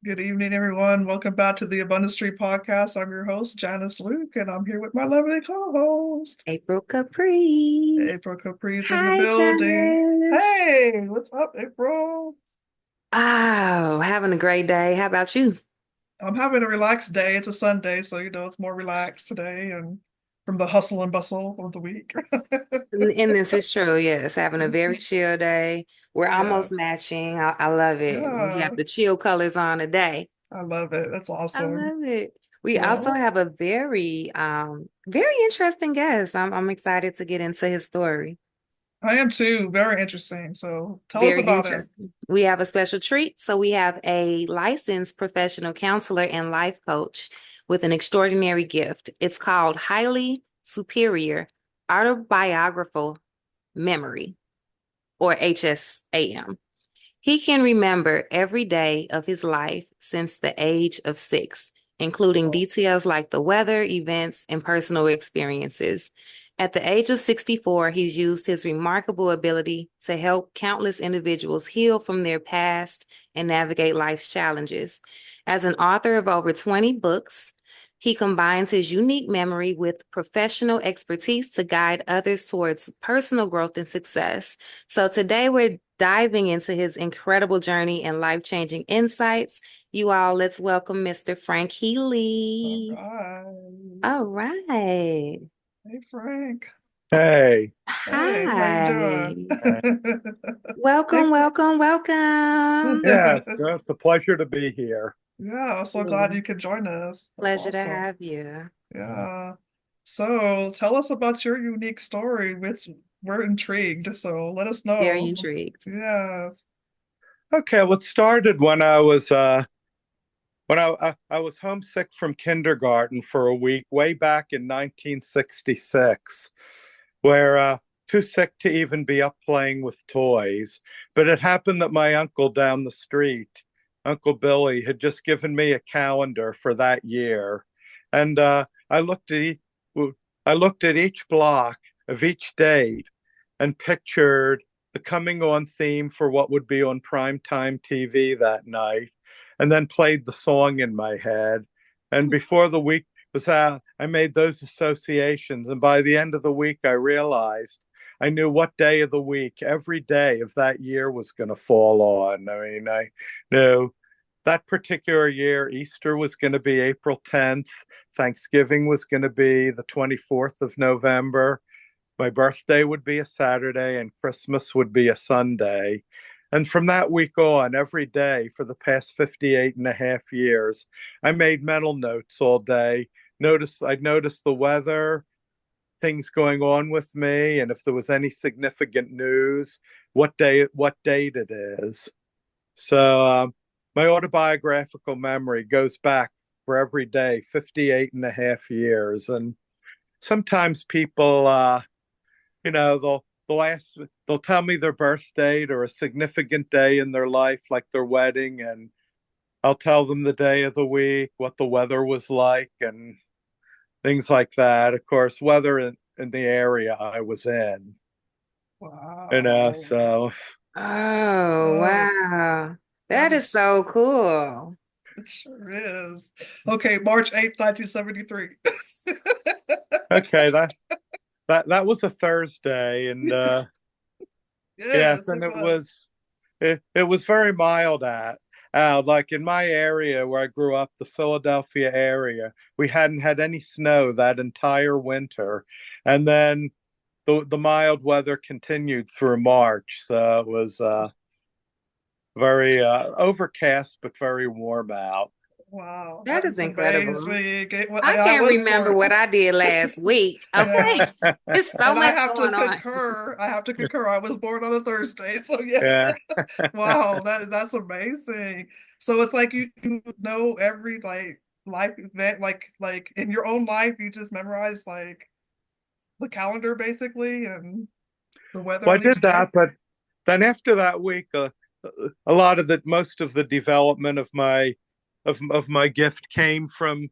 Good evening, everyone. Welcome back to the Abundance Street Podcast. I'm your host, Janice Luke, and I'm here with my lovely co-host, April Capri. April Capri's in the Hi, building. Janice. Hey, what's up, April? Oh, having a great day. How about you? I'm having a relaxed day. It's a Sunday, so it's more relaxed today and from the hustle and bustle of the week. And this is true. Yes, having a very chill day. We're Yeah, almost matching. I love it. We have yeah, the chill colors on today. I love it. That's I awesome. love it. We Yeah, also have a very interesting guest. I'm excited to get into his story. I am too. Very interesting. So tell us Very about it. interesting. We have a special treat. So we have a licensed professional counselor and life coach with an extraordinary gift. It's called Highly Superior Autobiographical Memory, or HSAM. He can remember every day of his life since the age of 6, including details like the weather, events, and personal experiences. At the age of 64, he's used his remarkable ability to help countless individuals heal from their past and navigate life's challenges. As an author of over 20 books, he combines his unique memory with professional expertise to guide others towards personal growth and success. So today we're diving into his incredible journey and life-changing insights. You all, let's welcome Mr. Frank All Healy. right. All right. Hey, Frank. Hey, Hey, how you doing? Hi. uh, Hey, Welcome, welcome, welcome. it's a pleasure to be here. yeah, I'm so glad So, you could join us. That's pleasure to awesome. have you. Yeah. So tell us about your unique story, which we're intrigued. So let us Very know. intrigued. Yes. Okay, well, it started when I was homesick from kindergarten for a week way back in 1966, where too sick to even be up playing with toys. But it happened that my uncle down the street, Uncle Billy, had just given me a calendar for that year, and I looked at each block of each date and pictured the coming on theme for what would be on primetime TV that night, and then played the song in my head. And before the week was out, I made those associations. And by the end of the week, I realized I knew what day of the week every day of that year was going to fall on. I mean, I knew that particular year, Easter was going to be April 10th, Thanksgiving was going to be the 24th of November, my birthday would be a Saturday and Christmas would be a Sunday. And from that week on, every day for the past 58 and a half years, I made mental notes all day. I'd notice the weather, things going on with me, and if there was any significant news, what date it is. So my autobiographical memory goes back for every day, 58 and a half years. And sometimes people they'll tell me their birth date or a significant day in their life, like their wedding, and I'll tell them the day of the week, what the weather was like, and things like that. Of course, weather in the area I was in, Wow. so Oh, Oh, wow. that That is is, so cool. it sure is. Okay, March 8th, 1973. okay, that was a Thursday, and yes, Yes, and it was. it was very mild at like in my area where I grew up, the Philadelphia area, we hadn't had any snow that entire winter, and then the mild weather continued through March, so it was very overcast but very warm out. Wow, That that is is incredible. amazing. Well, I I can't was remember born. what I did last week. Okay. Yeah. It's so And I much have to going on. concur. I have to concur. I was born on a Thursday. So yeah. Yeah. Wow, that's amazing. So it's like you know every like life event, like in your own life, you just memorize like the calendar basically and the weather Well, I on each did day. that, but then after that week, a lot of the most of the development of my gift came from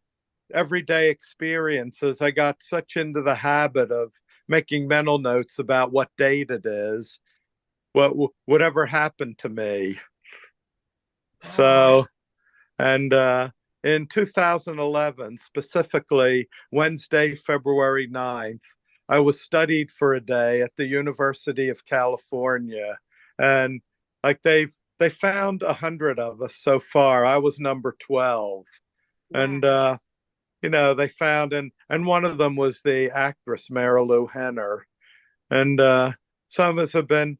everyday experiences. I got such into the habit of making mental notes about what date it is, whatever happened to me. Wow. So And in 2011, specifically Wednesday, February 9th, I was studied for a day at the University of California. And like they found 100 of us so far. I was number 12. And Wow. they found and one of them was the actress Marilu Henner. And some of us have been,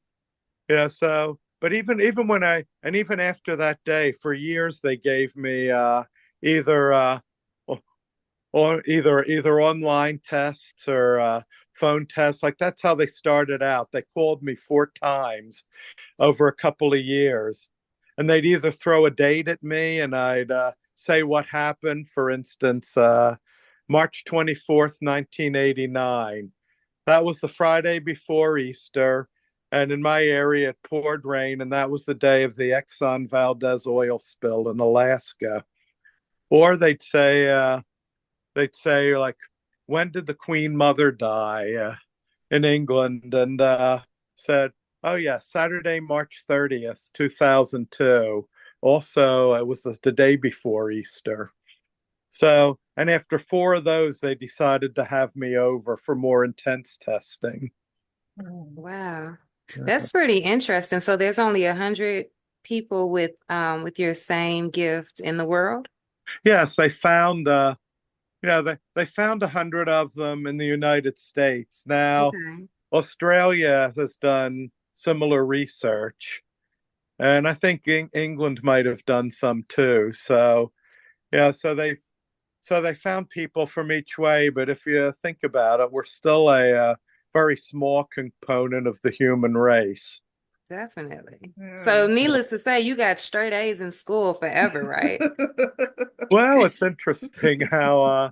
so but even when I and even after that day, for years they gave me either or either online tests or phone tests. Like that's how they started out. They called me 4 times over a couple of years, and they'd either throw a date at me and I'd say what happened. For instance, March 24th, 1989. That was the Friday before Easter. And in my area, it poured rain, and that was the day of the Exxon Valdez oil spill in Alaska. Or they'd say like, when did the Queen Mother die in England? And said, oh yeah, Saturday, March 30th, 2002. Also, it was the day before Easter. So, and after 4 of those, they decided to have me over for more intense testing. Wow. Yeah. That's pretty interesting. So there's only 100 people with your same gift in the world? Yes, they found 100 of them in the United States. Now, Okay. Australia has done similar research, and I think England might have done some too. So, yeah, so they found people from each way, but if you think about it, we're still a very small component of the human race. Definitely. So Yes. needless to say, you got straight A's in school forever, right? Well, it's interesting how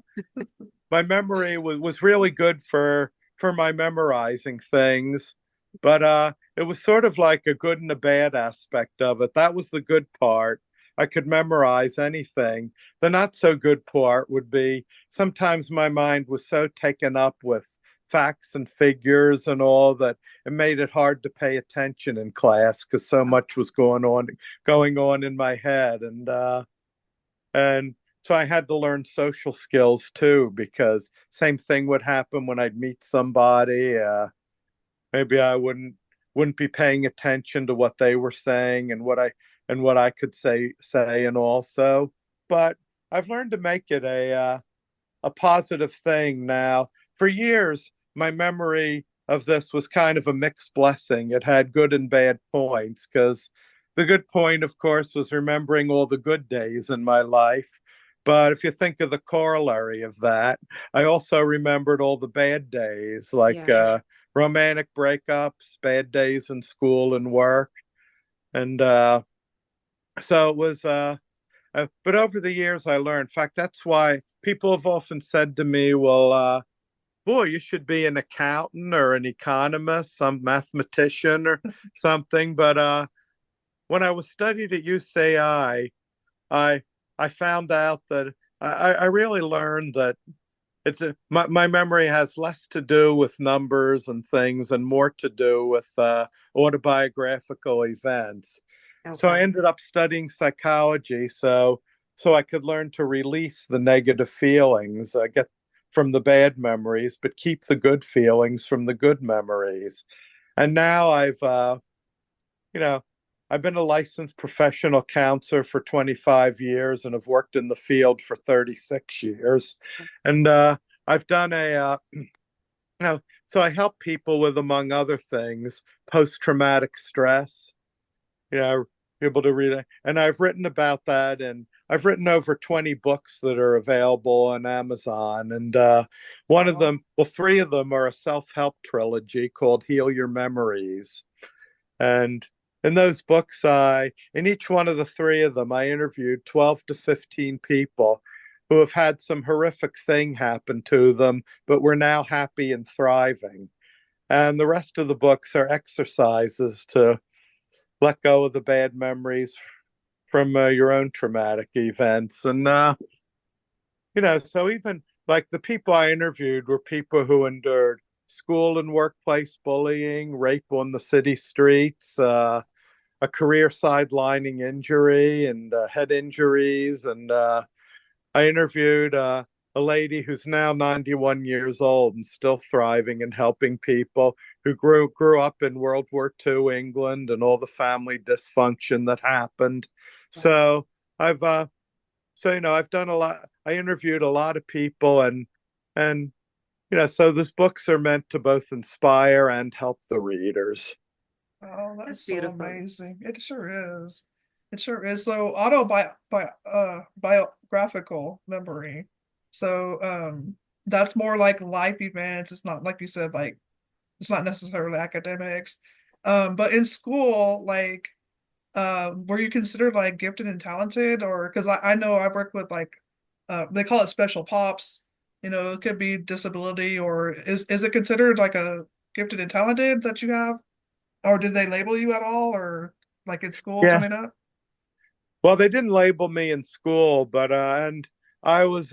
my memory was really good for my memorizing things, but it was sort of like a good and a bad aspect of it. That was the good part. I could memorize anything. The not so good part would be sometimes my mind was so taken up with facts and figures and all that it made it hard to pay attention in class because so much was going on in my head. And so I had to learn social skills too, because same thing would happen when I'd meet somebody. Maybe I wouldn't be paying attention to what they were saying and what I could say and also. But I've learned to make it a positive thing now. For years, my memory of this was kind of a mixed blessing. It had good and bad points because the good point, of course, was remembering all the good days in my life. But if you think of the corollary of that, I also remembered all the bad days, like Yeah. romantic breakups, bad days in school and work. And so it was, but over the years, I learned. In fact, that's why people have often said to me, well, boy, you should be an accountant or an economist, some mathematician or something. But when I was studied at UCI, I I found out that I really learned that my memory has less to do with numbers and things and more to do with autobiographical events. So I Okay. ended up studying psychology so I could learn to release the negative feelings I get from the bad memories, but keep the good feelings from the good memories. And now you know, I've been a licensed professional counselor for 25 years and have worked in the field for 36 years. And I've done so I help people with, among other things, post-traumatic stress, able to read it. And I've written about that, and I've written over 20 books that are available on Amazon. And one of Wow. them, well, 3 of them are a self-help trilogy called Heal Your Memories. And in those books, in each one of the 3 of them, I interviewed 12 to 15 people who have had some horrific thing happen to them, but were now happy and thriving. And the rest of the books are exercises to let go of the bad memories from your own traumatic events. And, so even like the people I interviewed were people who endured school and workplace bullying, rape on the city streets, a career sidelining injury and head injuries. And I interviewed a lady who's now 91 years old and still thriving and helping people who grew up in World War II England and all the family dysfunction that happened. So I've I've done a lot. I interviewed a lot of people, and so these books are meant to both inspire and help the readers. Oh, That's that's so beautiful. amazing. It sure is. It sure is. So biographical memory. So that's more like life events. It's not like you said, like it's not necessarily academics. But in school, like were you considered like gifted and talented, or because I know I work with like they call it special pops. It could be disability, or is it considered like a gifted and talented that you have? Or did they label you at all, or like in school Yeah. coming up? Well, they didn't label me in school, but and I was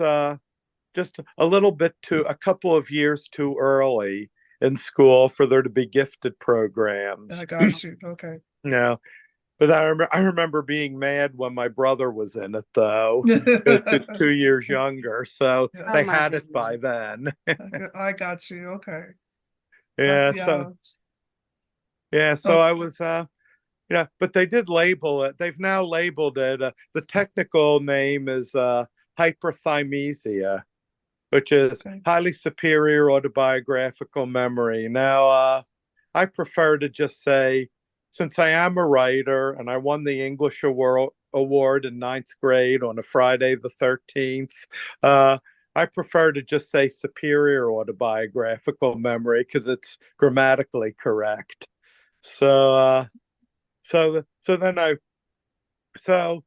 just a couple of years too early in school for there to be gifted I programs. got you. Okay. No, but I remember being mad when my brother was in it, though. He was 2 years younger, so Oh they my had it goodness. by then. I got you. Okay. Yeah, so Yeah. yeah, so Oh, I was yeah, but they did label it. They've now labeled it. The technical name is hyperthymesia, which is okay. highly superior autobiographical memory. Now, I prefer to just say, since I am a writer and I won the English award in ninth grade on a Friday the 13th, uh, I prefer to just say superior autobiographical memory because it's grammatically correct. So, so then so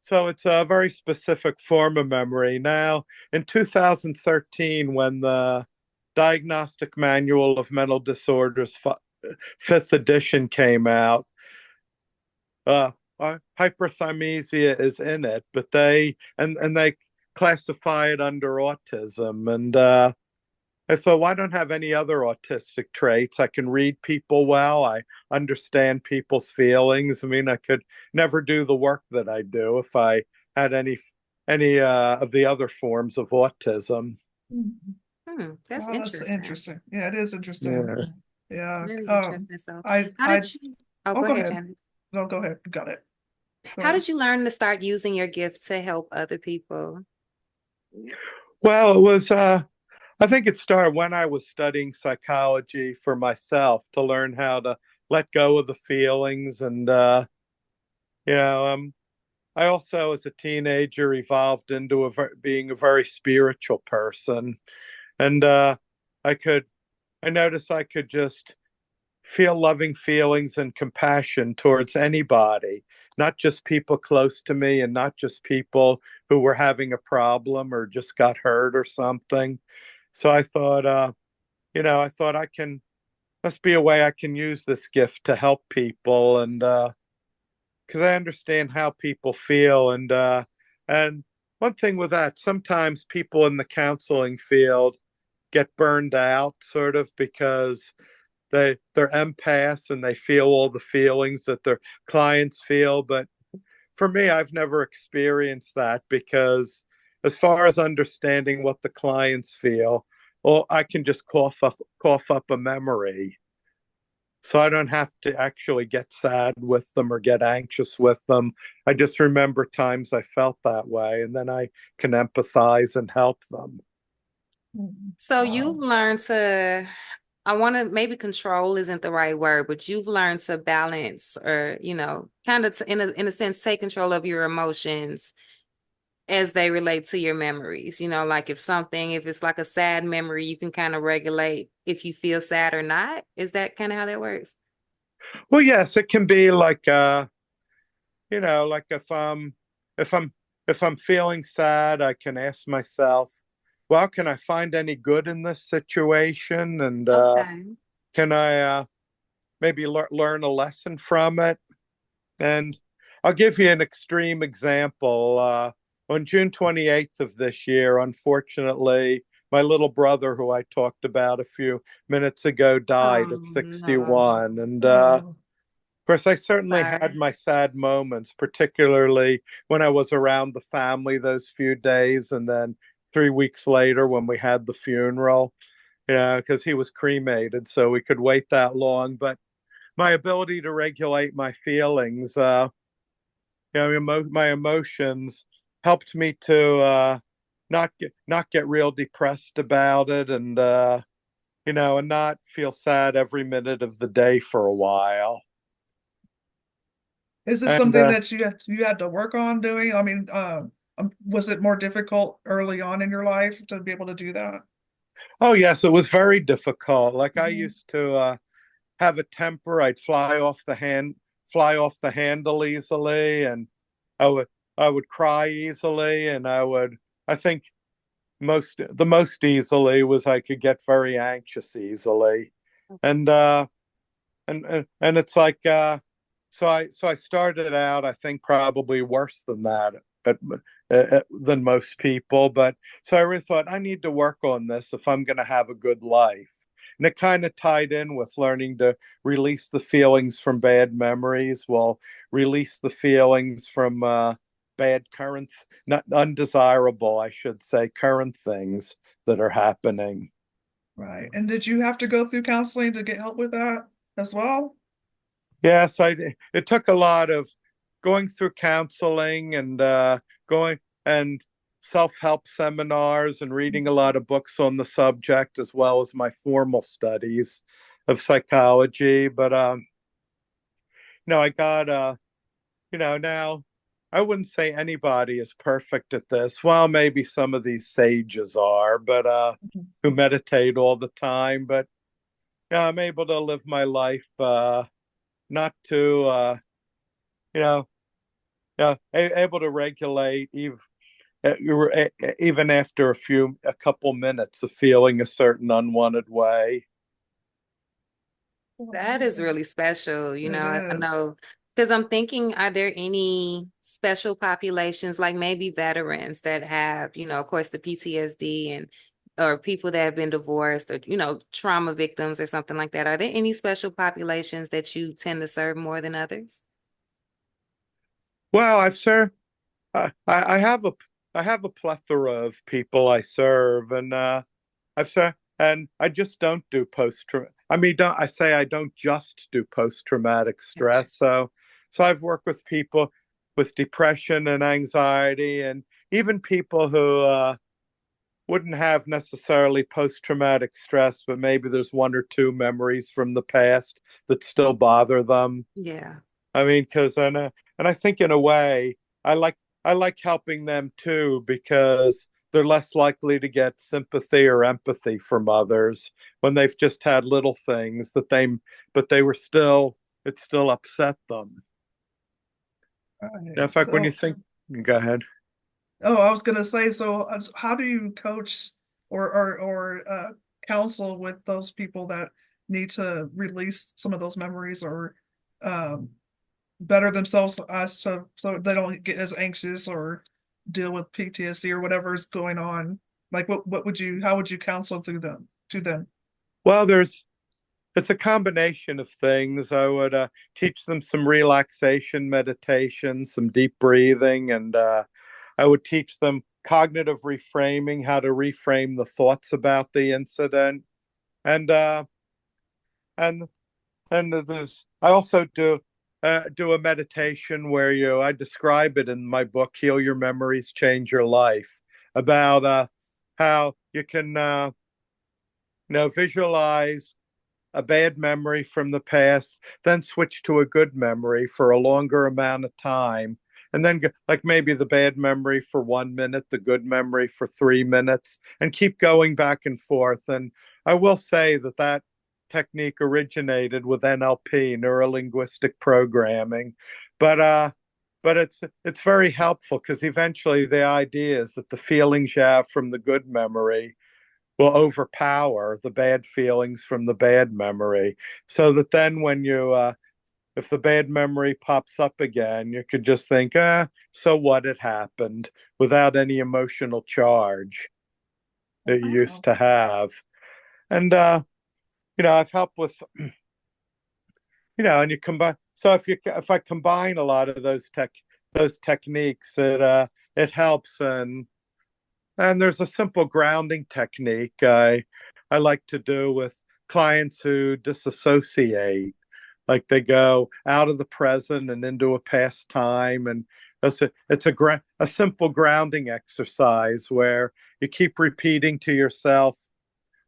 so it's a very specific form of memory. Now, in 2013, when the Diagnostic Manual of Mental Disorders fifth edition came out, uh, hyperthymesia is in it, but they classify it under autism. And I thought, well, I don't have any other autistic traits. I can read people well. I understand people's feelings. I mean, I could never do the work that I do if I had any of the other forms of autism. That's Wow, that's interesting. interesting. Yeah, it is interesting. Yeah. Yeah. Very interesting. So, I how I did you? Oh, oh, go go ahead, ahead. Janice. No, go ahead. Got it. Go How ahead. did you learn to start using your gifts to help other people? Well, it was I think it started when I was studying psychology for myself to learn how to let go of the feelings and you know, I also, as a teenager, evolved into being a very spiritual person, and I could, I noticed I could just feel loving feelings and compassion towards anybody, not just people close to me, and not just people who were having a problem or just got hurt or something. So I thought, I thought must be a way I can use this gift to help people, and because I understand how people feel. And one thing with that, sometimes people in the counseling field get burned out sort of because they're empaths and they feel all the feelings that their clients feel. But for me, I've never experienced that because as far as understanding what the clients feel, well, I can just cough up a memory, so I don't have to actually get sad with them or get anxious with them. I just remember times I felt that way, and then I can empathize and help them. So you've Wow. learned to, I want to, maybe control isn't the right word, but you've learned to balance or, kind of in a sense, take control of your emotions as they relate to your memories. Like if it's like a sad memory, you can kind of regulate if you feel sad or not. Is that kind of how that works? Well, yes, it can be like like if I'm if I'm feeling sad, I can ask myself, well, can I find any good in this situation? And Okay. can I maybe learn a lesson from it? And I'll give you an extreme example. On June 28th of this year, unfortunately, my little brother, who I talked about a few minutes ago, died Oh, at no. 61. And Oh, course, I certainly had Sorry. my sad moments, particularly when I was around the family those few days, and then 3 weeks later when we had the funeral, because he was cremated, so we could wait that long. But my ability to regulate my feelings, my emotions helped me to not get real depressed about it, and not feel sad every minute of the day for a while. Is this And something that you had to work on doing? I mean, was it more difficult early on in your life to be able to do that? oh yes, it was very difficult. Like I Mhm. used to have a temper. I'd fly off the handle easily, and I would I would cry easily, and I think the most easily was I could get very anxious easily, and it's like so I started out, I think, probably worse than that at, than most people, but so I really thought I need to work on this if I'm going to have a good life. And it kind of tied in with learning to release the feelings from bad memories, well, release the feelings from bad current, not undesirable, I should say, current things that are happening. Right. And did you have to go through counseling to get help with that as well? Yes, it took a lot of going through counseling and going and self-help seminars and reading a lot of books on the subject, as well as my formal studies of psychology. But I got now I wouldn't say anybody is perfect at this. Well, maybe some of these sages are, but Mhm. who meditate all the time. But yeah, I'm able to live my life not too you know able to regulate even after a couple minutes of feeling a certain unwanted way. Oh, That is amazing. really special. It I is. know because I'm thinking, are there any special populations like maybe veterans that have, of course, the PTSD and or people that have been divorced or, trauma victims or something like that? Are there any special populations that you tend to serve more than others? Well, I've served. I have a plethora of people I serve, and I've served, and I just don't do post. I mean, don't I say I don't just do post traumatic Gotcha. stress. So I've worked with people with depression and anxiety, and even people who wouldn't have necessarily post traumatic stress, but maybe there's one or two memories from the past that still bother them. Yeah. I mean, because and I think in a way, I like I like helping them too because they're less likely to get sympathy or empathy from others when they've just had little things but they were still it still upset them. Right. In fact, when you So, think, go ahead. oh, I was gonna say, so how do you coach or counsel with those people that need to release some of those memories or um, better themselves so they don't get as anxious or deal with PTSD or whatever is going on? Like, what would you how would you counsel through them to them? Well, it's a combination of things. I would teach them some relaxation meditation, some deep breathing, and I would teach them cognitive reframing, how to reframe the thoughts about the incident, and and there's I also do a meditation where I describe it in my book, Heal Your Memories, Change Your Life, about how you can visualize a bad memory from the past, then switch to a good memory for a longer amount of time. And then, like maybe the bad memory for 1 minute, the good memory for 3 minutes, and keep going back and forth. And I will say that technique originated with NLP, neuro linguistic programming, but it's very helpful because eventually the idea is that the feelings you have from the good memory will overpower the bad feelings from the bad memory. So that then if the bad memory pops up again, you could just think, so what, it happened, without any emotional charge that you used Wow. to have. And, I've helped with, and you combine, so if I combine a lot of those techniques, it helps. And there's a simple grounding technique I like to do with clients who disassociate, like they go out of the present and into a past time. And it's a simple grounding exercise where you keep repeating to yourself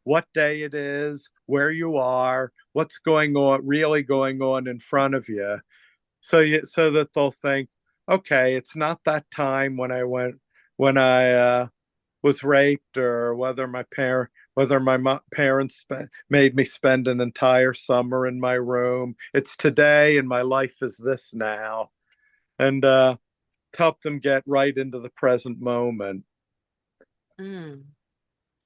what day it is, where you are, what's going on, really going on in front of you, so that they'll think, okay, it's not that time when I was raped, or whether my parents made me spend an entire summer in my room. It's today, and my life is this now, and help them get right into the present moment. Mm.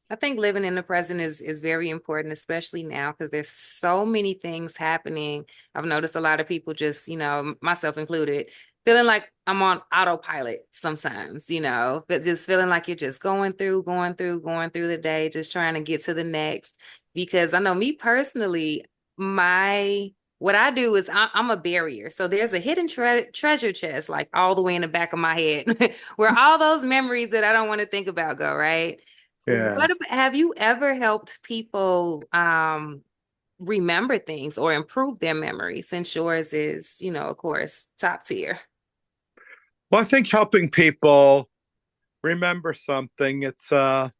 I think living in the present is very important, especially now because there's so many things happening. I've noticed a lot of people just, myself included, feeling like I'm on autopilot sometimes, but just feeling like you're just going through the day, just trying to get to the next. Because I know me personally, my what I do is I'm a barrier. So there's a hidden treasure chest, like all the way in the back of my head, where all those memories that I don't want to think about go, right? Yeah. Have you ever helped people remember things or improve their memory since yours is, of course, top tier? Well, I think helping people remember something, it's like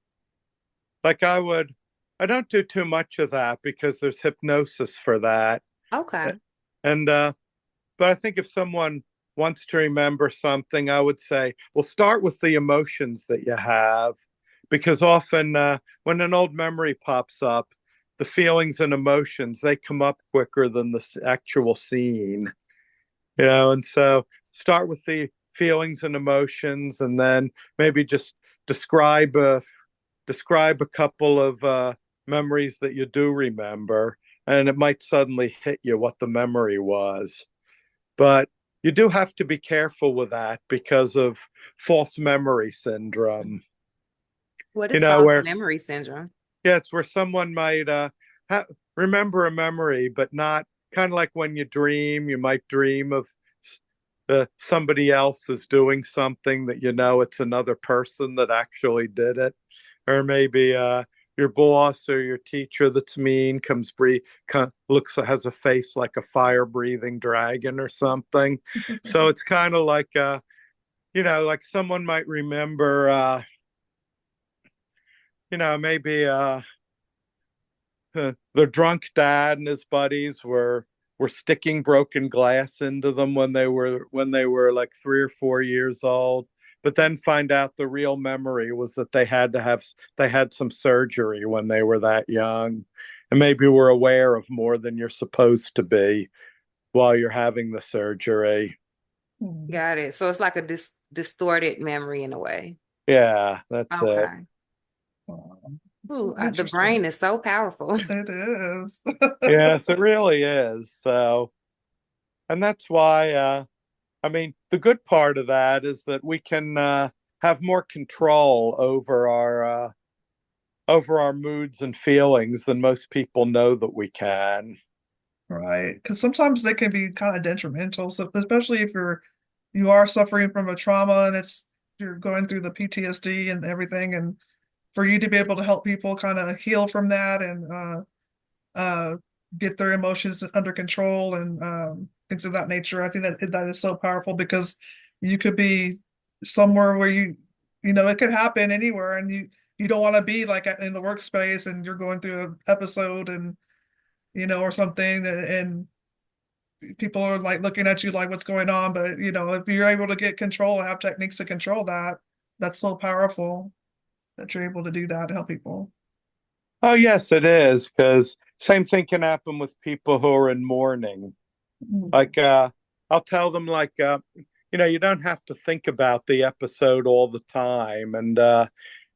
I don't do too much of that because there's hypnosis for that. Okay. And but I think if someone wants to remember something, I would say, well, start with the emotions that you have, because often when an old memory pops up, the feelings and emotions, they come up quicker than the actual scene, and so start with the feelings and emotions, and then maybe just describe a describe a couple of memories that you do remember, and it might suddenly hit you what the memory was. But you do have to be careful with that because of false memory syndrome. What You is know, false where memory syndrome? yeah, it's where someone might remember a memory, but not, kind of like when you dream, you might dream of somebody else is doing something that it's another person that actually did it. Or maybe your boss or your teacher that's mean looks has a face like a fire breathing dragon or something. So it's kind of like like someone might remember maybe the drunk dad and his buddies were sticking broken glass into them when they were like 3 or 4 years old, but then find out the real memory was that they had some surgery when they were that young, and maybe were aware of more than you're supposed to be while you're having the surgery. Got it. So it's like a distorted memory in a way. Yeah, that's it. Okay. So Ooh, the brain interesting. is so powerful. It is. Yes, it really is. So, and that's why I mean, the good part of that is that we can have more control over our moods and feelings than most people know that we can. Right. Because sometimes they can be kind of detrimental. So especially if you are suffering from a trauma and you're going through the PTSD and everything, and for you to be able to help people kind of heal from that and uh get their emotions under control and things of that nature. I think that is so powerful because you could be somewhere where it could happen anywhere, and you don't want to be like in the workspace and you're going through an episode and or something, and people are like looking at you like what's going on. But if you're able to get control and have techniques to control that, that's so powerful that you're able to do that to help people. Oh, yes, it is, because same thing can happen with people who are in mourning. Mhm. Like, I'll tell them, like, you don't have to think about the episode all the time, and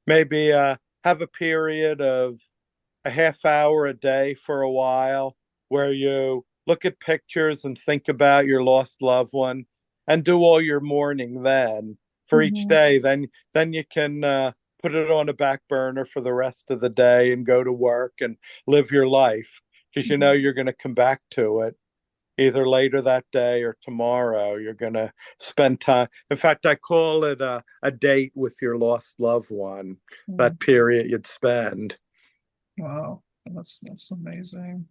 maybe have a period of a half hour a day for a while where you look at pictures and think about your lost loved one, and do all your mourning then for each Mhm. day. Then you can put it on a back burner for the rest of the day and go to work and live your life, because Mhm. you're going to come back to it. either later that day or tomorrow. You're going to spend time. In fact, I call it a date with your lost loved one, Mm. that period you'd spend. Wow, that's amazing.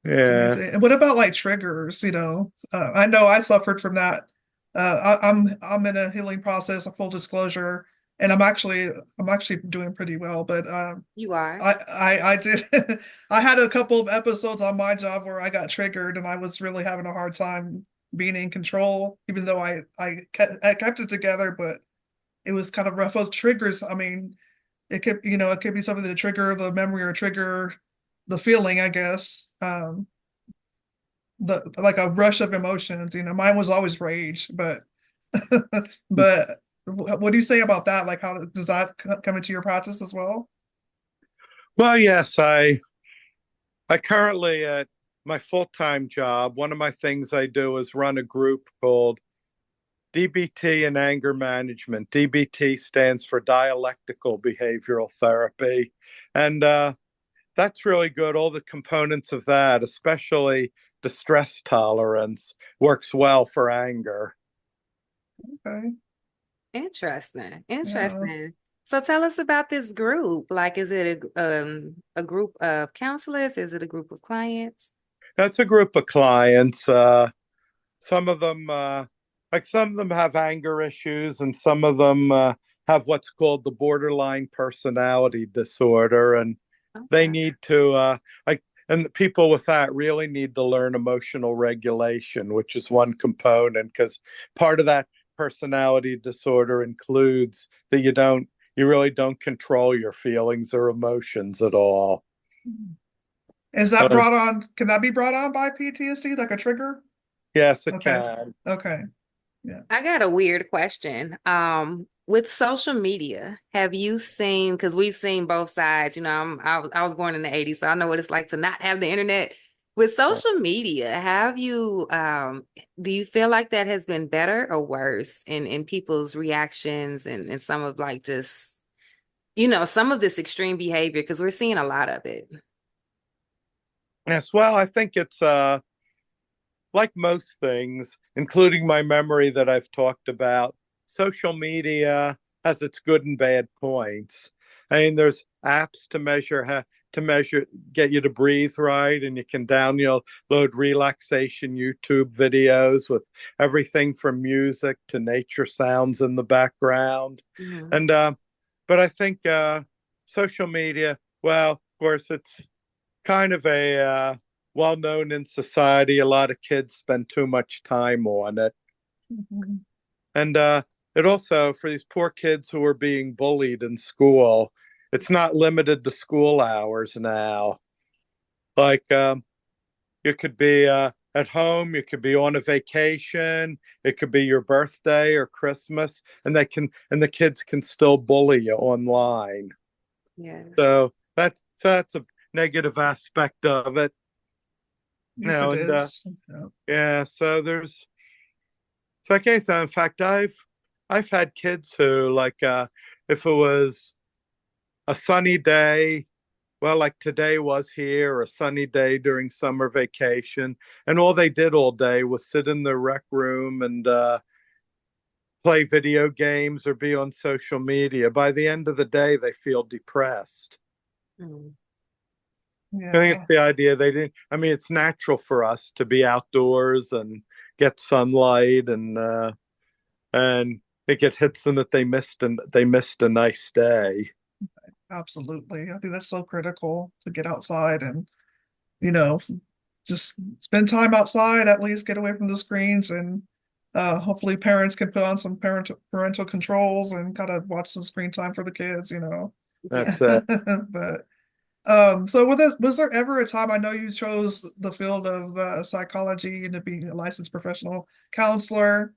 It's Yeah. amazing. And what about like triggers? I know I suffered from that. I'm in a healing process, a full disclosure, and I'm actually doing pretty well. But You are. I did I had a couple of episodes on my job where I got triggered, and I was really having a hard time being in control, even though I kept it together, but it was kind of rough. Those triggers, I mean, it could be something to trigger the memory or trigger the feeling, I guess. The like a rush of emotions. Mine was always rage, but but what do you say about that? Like, how does that come into your practice as well? Well, yes, I currently at my full-time job, one of my things I do is run a group called DBT and Anger Management. DBT stands for Dialectical Behavioral Therapy. And that's really good. All the components of that, especially distress tolerance, works well for anger. Okay, Interesting. yeah. Interesting. So tell us about this group. Like, is it a group of counselors? Is it a group of clients? That's a group of clients. Some of them, some of them have anger issues, and some of them have what's called the borderline personality disorder, and they Okay. need to and the people with that really need to learn emotional regulation, which is one component, because part of that personality disorder includes that you really don't control your feelings or emotions at all. Is that So brought on? Can that be brought on by PTSD, like a trigger? yes, it Okay, can. okay, yeah. I got a weird question. With social media, have you seen, because we've seen both sides, I was born in the 80s, so I know what it's like to not have the internet. With social media, do you feel like that has been better or worse in people's reactions and some of like just, some of this extreme behavior, because we're seeing a lot of it. Yes, well, I think it's like most things, including my memory that I've talked about, social media has its good and bad points. I mean, there's apps to measure, get you to breathe right, and you can download relaxation YouTube videos with everything from music to nature sounds in the background. Mhm. And but I think social media, well, of course, it's kind of a well known in society. A lot of kids spend too much time on it. Mhm. And it also, for these poor kids who are being bullied in school, it's not limited to school hours now. Like you could be at home, you could be on a vacation, it could be your birthday or Christmas, and the kids can still bully you online. Yes. So that's a negative aspect of it. Yes, it And is. Yeah. yeah, so it's like anything. In fact, I've had kids who like if it was a sunny day, well, like today was here, or a sunny day during summer vacation, and all they did all day was sit in the rec room and play video games or be on social media. By the end of the day, they feel depressed. Mm. I think Yeah. it's the idea they didn't. I mean, it's natural for us to be outdoors and get sunlight and think it hits them that they missed a nice day. Absolutely. I think that's so critical to get outside and, you know, just spend time outside, at least get away from the screens and hopefully parents can put on some parental controls and kind of watch the screen time for the kids. Yeah. That's it. But so was there ever a time I know you chose the field of psychology and to be a licensed professional counselor?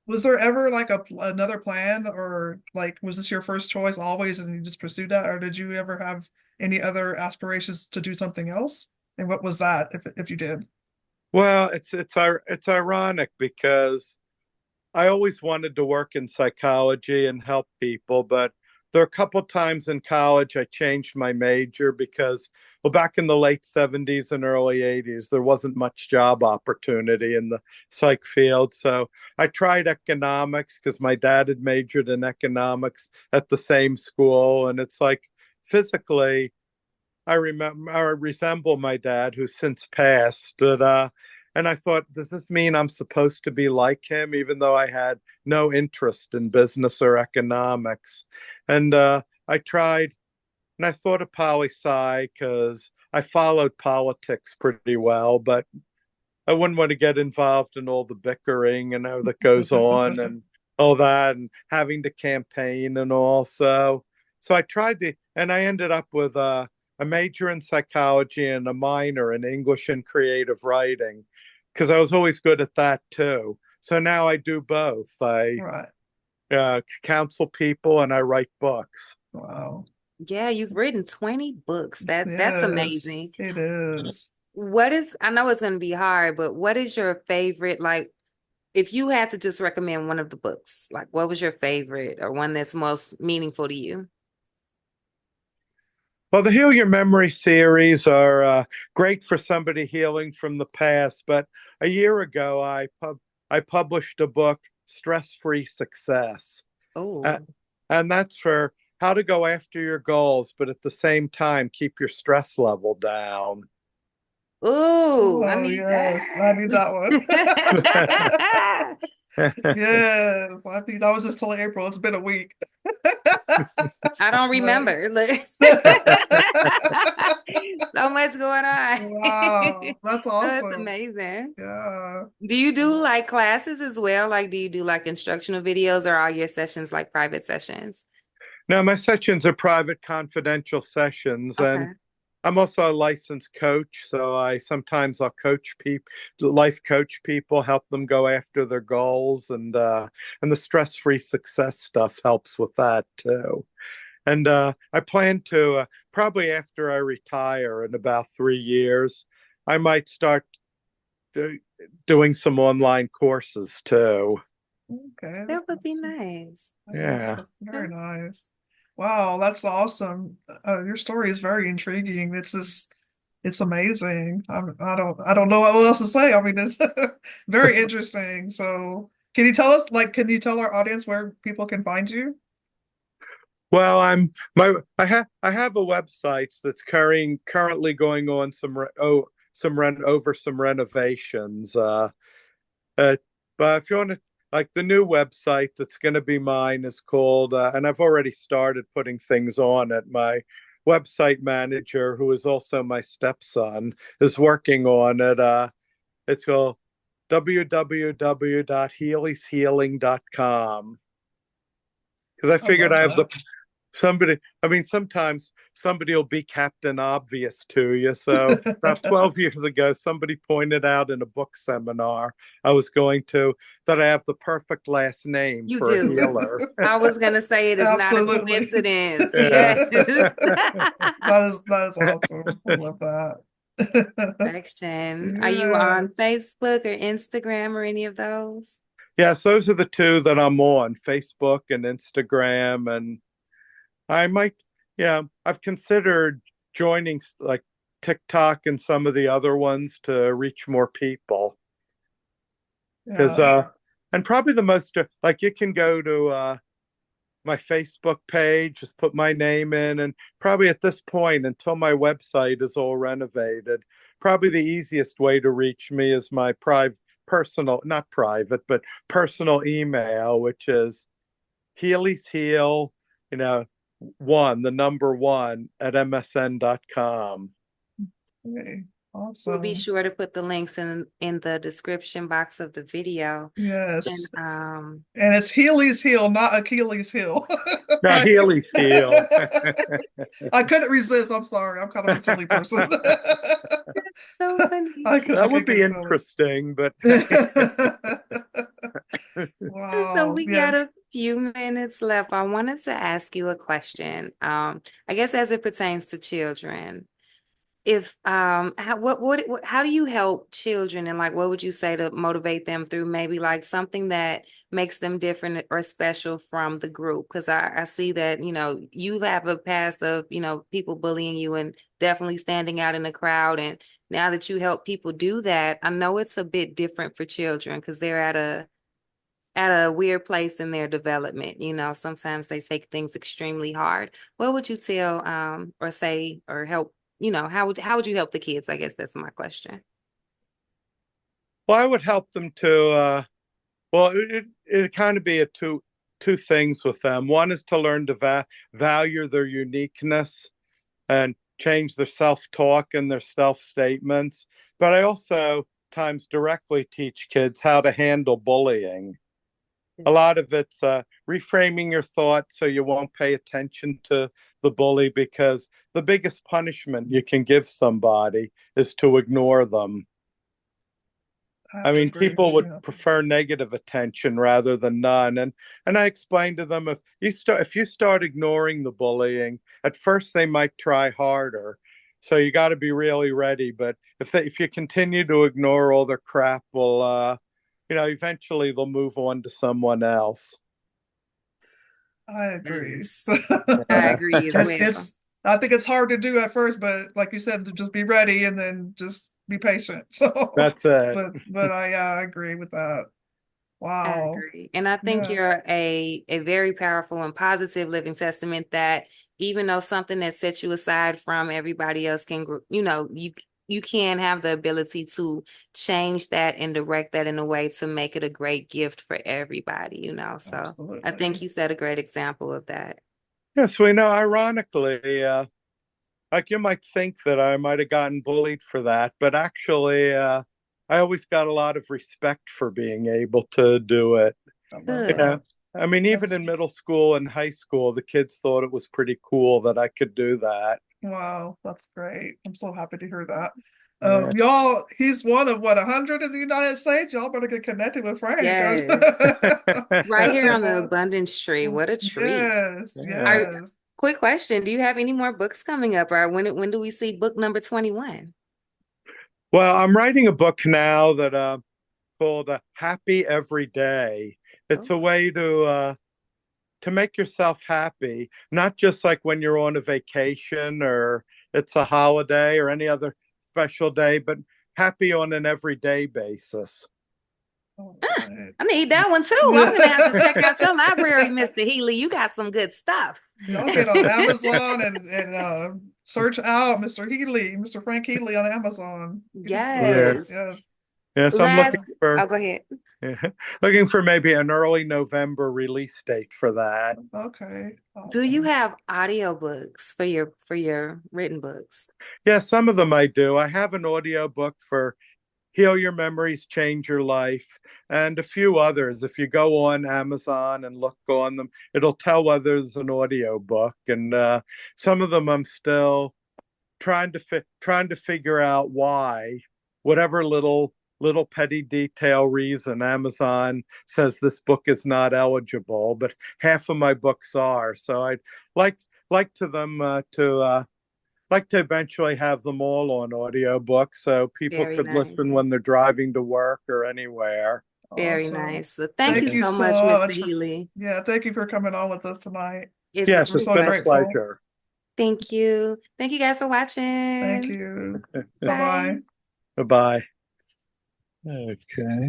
Was there ever like another plan or like was this your first choice always and you just pursued that or did you ever have any other aspirations to do something else? And what was that if you did? Well, it's ironic because I always wanted to work in psychology and help people, but there are a couple times in college I changed my major because, well, back in the late 70s and early 80s, there wasn't much job opportunity in the psych field. So I tried economics because my dad had majored in economics at the same school. And it's like physically, I resemble my dad, who's since passed. And I thought, does this mean I'm supposed to be like him, even though I had no interest in business or economics? And I tried, and I thought of poli sci because I followed politics pretty well, but I wouldn't want to get involved in all the bickering and how that goes on and all that, and having to campaign and all. So I tried and I ended up with a major in psychology and a minor in English and creative writing because I was always good at that too. So now I do both. I Right. counsel people and I write books. Wow. Yeah, you've written 20 books. That's Yes, amazing. it is. I know it's going to be hard, but what is your favorite, like, if you had to just recommend one of the books, like what was your favorite or one that's most meaningful to you? Well, the Heal Your Memory series are great for somebody healing from the past. But a year ago, I published a book, Stress Free Success. Uh, Oh, and that's for how to go after your goals, but at the same time, keep your stress level down. oh, I Oh, need yes, I need that one. that. Yes, I think I was just telling April it's been a week. I don't But remember. Look. So much going on. wow, that's That's awesome. amazing. Yeah. Do you do like classes as well? Like, do you do like instructional videos or are your sessions like private sessions? Now, my sessions are private, confidential sessions, and Okay. I'm also a licensed coach, so I sometimes I'll coach people, life coach people, help them go after their goals, and the stress-free success stuff helps with that too. And I plan to probably after I retire in about 3 years, I might start do, doing some online courses too. Okay. That would be nice. Yes, Yeah. that's very nice. Wow, that's awesome. Your story is very intriguing. It's amazing. I don't know what else to say. I mean, it's very interesting. So, can you tell us, like, can you tell our audience where people can find you? Well, I have a website that's currently going on some renovations. Uh, but if you want to, like, the new website that's going to be mine is called, and I've already started putting things on it. My website manager, who is also my stepson, is working on it. It's called www.healyshealing.com because I I figured love I have the that. somebody, I mean, sometimes somebody will be Captain Obvious to you. So about 12 years ago, somebody pointed out in a book seminar I was going to that I have the perfect last name You for a do. healer. I was gonna say it is not a Absolutely. coincidence. Yeah. Yes. That is awesome. I love that. Section. Are you on Yes. Facebook or Instagram or any of those? Yes, those are the two that I'm on, Facebook and Instagram. And I might, yeah, I've considered joining like TikTok and some of the other ones to reach more people. Because Yeah. and probably the most like you can go to my Facebook page, just put my name in, and probably at this point, until my website is all renovated, probably the easiest way to reach me is my private personal, not private, but personal email, which is Healy's Heal, you know, the number one at msn.com. Okay. We'll be Awesome. sure to put the links in the description box of the video. And Yes. And it's Healy's heel, not Achilles heel. Now, Right? Healy's Heal. I couldn't resist. I'm sorry. I'm kind of a silly person. so funny. I That would could be get silly. interesting, but So Wow. we Yeah. got a few minutes left. I wanted to ask you a question. I guess as it pertains to children. if how do you help children, and like what would you say to motivate them through maybe like something that makes them different or special from the group? Because I see that, you have a past of, people bullying you and definitely standing out in the crowd. And now that you help people do that, I know it's a bit different for children because they're at a weird place in their development. Sometimes they take things extremely hard. What would you tell or say or help, how would you help the kids? I guess that's my question. Well, I would help them to well, it kind of be a two things with them. One is to learn to value their uniqueness and change their self-talk and their self-statements. But I also times directly teach kids how to handle bullying. A lot of it's reframing your thoughts so you won't pay attention to the bully, because the biggest punishment you can give somebody is to ignore them. I have I to mean, agree. people would Yeah, prefer negative attention rather than none. And I explained to them, if you start ignoring the bullying, at first they might try harder. So you got to be really ready. But if you continue to ignore all their crap, well, eventually they'll move on to someone else. I agree. Yes, I agree as well. It's I think it's hard to do at first, but like you said, to just be ready and then just be patient. So, That's it. but I agree with that. I Wow. agree. And I think Yeah, you're a very powerful and positive living testament that even though something that sets you aside from everybody else can, you can have the ability to change that and direct that in a way to make it a great gift for everybody. So I think absolutely. you set a great example of that. Yes, we know. Ironically, like you might think that I might have gotten bullied for that, but actually, I always got a lot of respect for being able to do it. I love You Good. know, that. I mean, even That's in middle school and high school, the kids thought it was pretty cool that I could do that. wow. That's great. I'm so happy to hear that. Yeah. Y'all, he's one of what 100 in the United States. Y'all better get connected with Frank. Yes. Right here on the abundance tree. What a treat. Yes, Yeah. Our yes. quick question, do you have any more books coming up, or when do we see book number 21? Well, I'm writing a book now that called Happy Every Day. It's Oh, a way to make yourself happy, not just like when you're on a vacation or it's a holiday or any other special day, but happy on an everyday basis. All ah, right. I need that one too. I'm gonna have to check out your library, Mr. Healy. You got some good stuff. Y'all get on Amazon and search out Mr. Healy, Mr. Frank Healy on Amazon. Get his book. Yeah. Yes. Yes. Yes, I'm Last, looking for oh, go ahead. yeah, looking for maybe an early November release date for that. Okay. Do you Awesome. have audiobooks for your written books? Yeah, some of them I do. I have an audio book for Heal Your Memories, Change Your Life, and a few others. If you go on Amazon and look on them, it'll tell whether there's an audio book. And some of them I'm still trying to figure out why, whatever little petty detail reason Amazon says this book is not eligible, but half of my books are. So I'd like like to them to like to eventually have them all on audiobook so people Very could nice. listen when they're driving to work or anywhere. Very Awesome. nice. Well, thank you Thank Yeah. you so so much, Mr. much for, Healy. yeah, thank you for coming on with us tonight. It's Yes, We're it's so been a fun. grateful. pleasure. Thank you. Thank you guys for Thank watching. you. Bye bye. Bye. Bye-bye. Okay.